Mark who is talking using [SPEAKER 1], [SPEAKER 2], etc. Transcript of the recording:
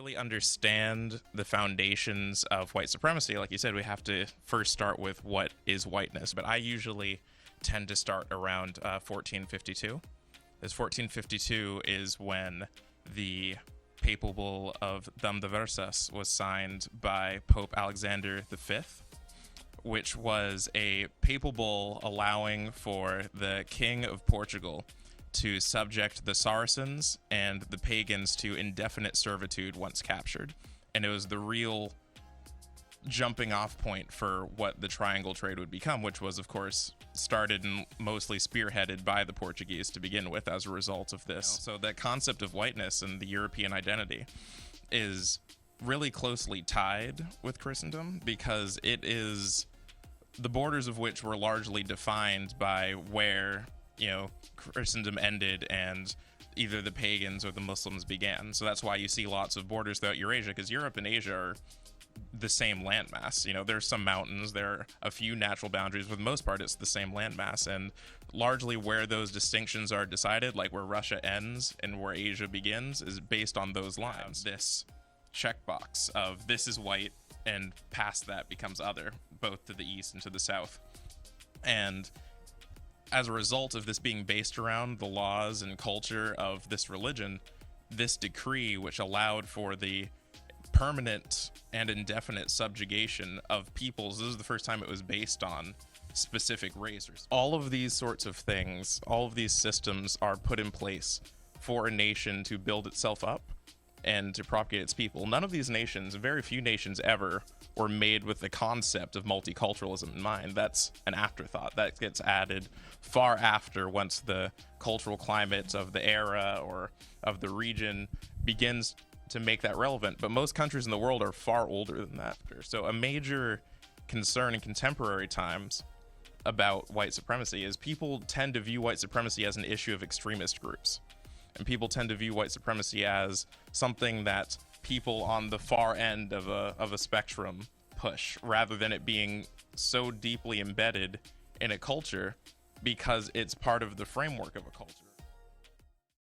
[SPEAKER 1] really understand the foundations of white supremacy, like you said, we have to first start with what is whiteness. But I usually tend to start around 1452. As 1452 is when the papal bull of Dam Diversas was signed by Pope Alexander V, which was a papal bull allowing for the King of Portugal to subject the Saracens and the pagans to indefinite servitude once captured. And it was the real jumping off point for what the triangle trade would become, which was, of course, started and mostly spearheaded by the Portuguese to begin with as a result of this. So that concept of whiteness and the European identity is really closely tied with Christendom, because it is the borders of which were largely defined by where, you know, Christendom ended and either the pagans or the Muslims began. So that's why you see lots of borders throughout Eurasia, because Europe and Asia are the same landmass. You know, there's some mountains, there are a few natural boundaries, but for the most part it's the same landmass. And largely where those distinctions are decided, like where Russia ends and where Asia begins, is based on those lines. This checkbox of this is white, and past that becomes other, both to the east and to the south. And as a result of this being based around the laws and culture of this religion, this decree, which allowed for the permanent and indefinite subjugation of peoples, this is the first time it was based on specific race. All of these sorts of things, all of these systems are put in place for a nation to build itself up and to propagate its people. None of these nations, very few nations ever, were made with the concept of multiculturalism in mind. That's an afterthought. That gets added far after, once the cultural climate of the era or of the region begins to make that relevant. But most countries in the world are far older than that. So a major concern in contemporary times about white supremacy is people tend to view white supremacy as an issue of extremist groups. And people tend to view white supremacy as something that people on the far end of a spectrum push, rather than it being so deeply embedded in a culture because it's part of the framework of a culture.